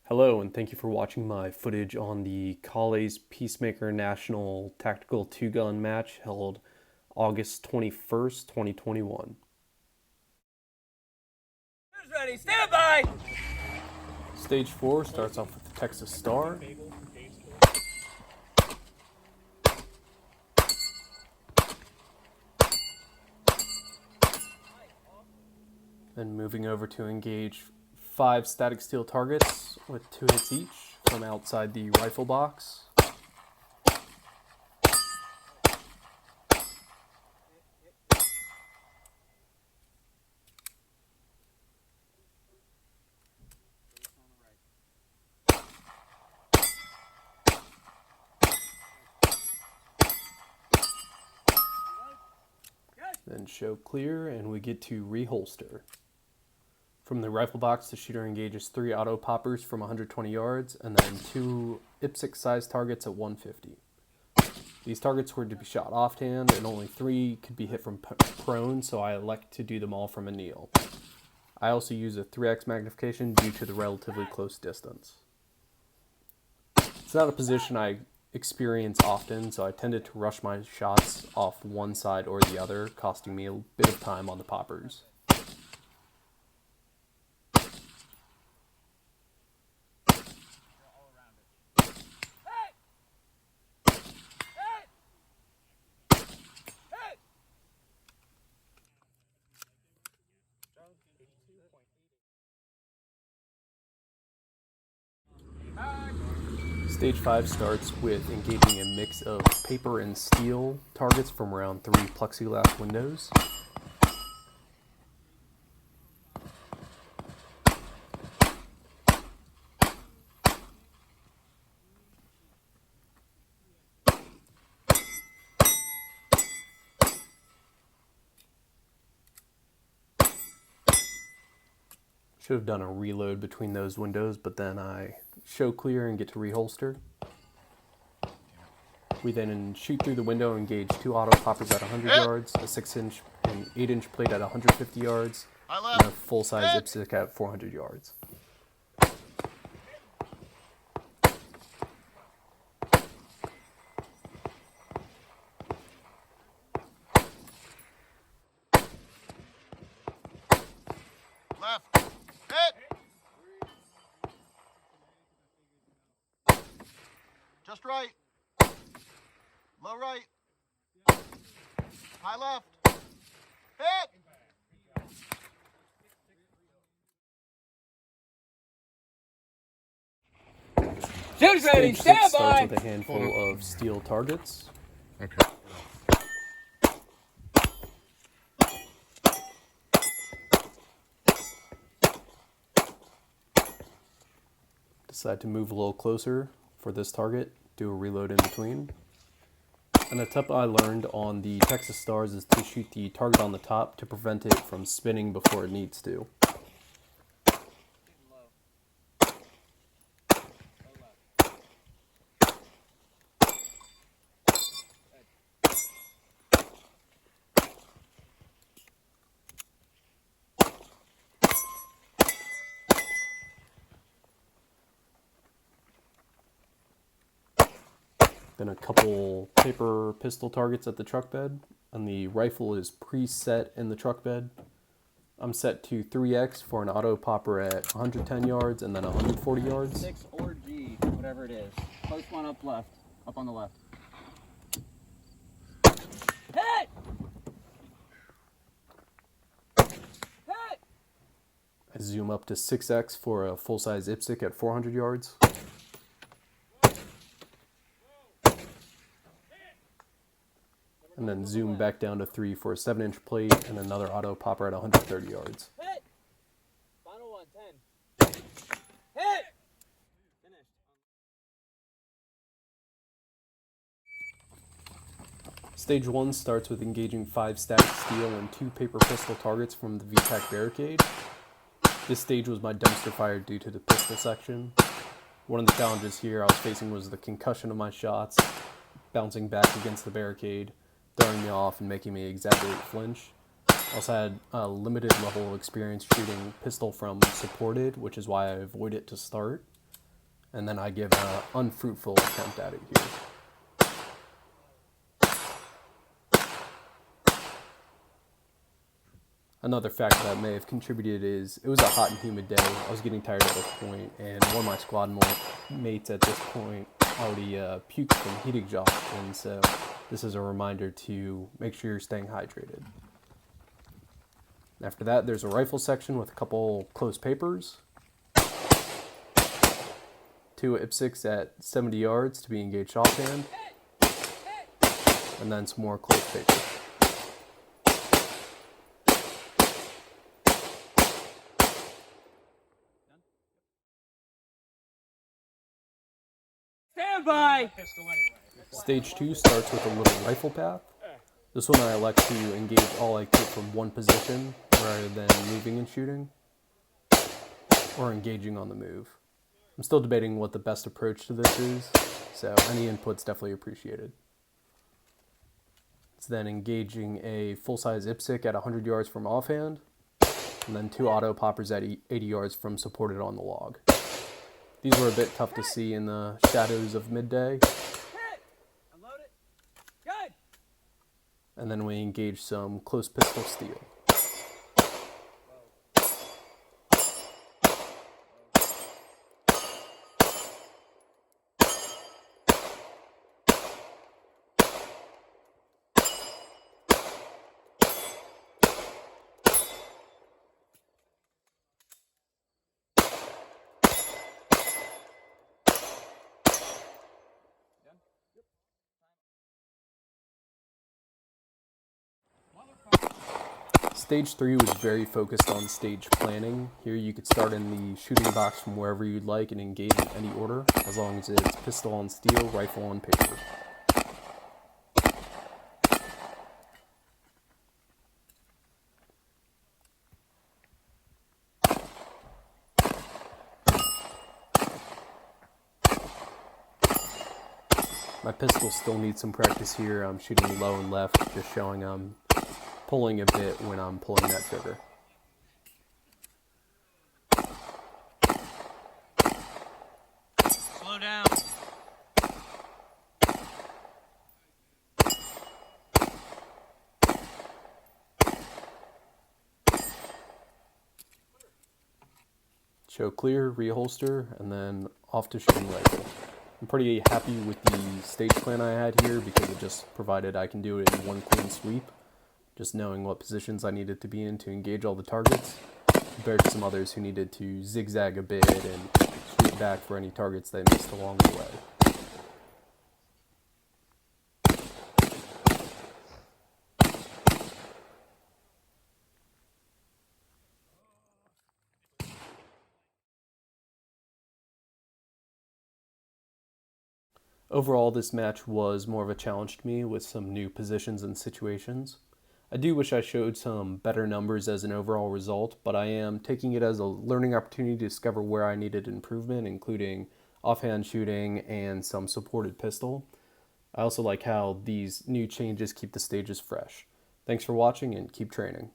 Hello, and thank you for watching my footage on the Colley's Peacemaker National Tactical Two-Gun match held August 21st, 2021. Who's ready? Stand by! Stage 4 starts off with the Texas Star. Then moving over to engage 5 static steel targets with 2 hits each from outside the rifle box. Then show clear, and we get to reholster. From the rifle box, the shooter engages 3 auto poppers from 120 yards and then 2 IPSC-sized targets at 150. These targets were to be shot offhand, and only 3 could be hit from prone, so I elect to do them all from a kneel. I also use a 3x magnification due to the relatively close distance. It's not a position I experience often, so I tended to rush my shots off one side or the other, costing me a bit of time on the poppers. Stage 5 starts with engaging a mix of paper and steel targets from around 3 plexiglass windows. Should have done a reload between those windows, but then I show clear and get to reholster. We then shoot through the window and engage 2 auto poppers at 100 yards, a 6-inch and 8-inch plate at 150 yards, and a full-size IPSC at 400 yards. Left. Hit. Just right. Low right. High left. Hit. Shooter's ready! Stage 6 Stand starts by! with a handful of steel targets. Okay. Decide to move a little closer for this target, do a reload in between. And a tip I learned on the Texas Stars is to shoot the target on the top to prevent it from spinning before it needs to. Then a couple paper pistol targets at the truck bed, and the rifle is preset in the truck bed. I'm set to 3x for an auto popper at 110 yards and then 140 yards. 6 or G, whatever it is. Post one up left. Up on the left. Hit! Hit! I zoom up to 6x for a full-size IPSC at 400 yards. And then zoom back down to 3 for a 7-inch plate and another auto popper at 130 yards. Hit! Final one, 10. Hit! Finished. Stage 1 starts with engaging 5 static steel and 2 paper pistol targets from the VTAC barricade. This stage was my dumpster fire due to the pistol section. One of the challenges here I was facing was the concussion of my shots, bouncing back against the barricade, throwing me off and making me exaggerate flinch. I also had a limited level of experience shooting pistol from supported, which is why I avoid it to start. and then I give an unfruitful attempt at it here. Another factor that may have contributed is it was a hot and humid day. I was getting tired at this point, and one of my squad mates at this point already puked from heat exhaustion, so this is a reminder to make sure you're staying hydrated. After that, there's a rifle section with a couple close papers. 2 IPSCs at 70 yards to be engaged offhand. And then some more close papers. Stand by! Stage 2 starts with a little rifle path. This one I elect to engage all I could from one position rather than moving and shooting, or engaging on the move. I'm still debating what the best approach to this is, so any input's definitely appreciated. It's then engaging a full-size IPSC at 100 yards from offhand, and then 2 auto poppers at 80 yards from supported on the log. These were a bit tough to see in the shadows of midday. Unload it. Good! And then we engage some close pistol steel. Stage 3 was very focused on stage planning. Here you could start in the shooting box from wherever you'd like and engage in any order, as long as it's pistol on steel, rifle on paper. My pistol still needs some practice here. I'm shooting low and left, just showing I'm pulling a bit when I'm pulling that trigger. Slow down. Show clear, reholster, and then off to shooting rifle. I'm pretty happy with the stage plan I had here because it just provided I can do it in one clean sweep, just knowing what positions I needed to be in to engage all the targets, compared to some others who needed to zigzag a bit and shoot back for any targets they missed along the way. Overall, this match was more of a challenge to me with some new positions and situations. I do wish I showed some better numbers as an overall result, but I am taking it as a learning opportunity to discover where I needed improvement, including offhand shooting and some supported pistol. I also like how these new changes keep the stages fresh. Thanks for watching and keep training.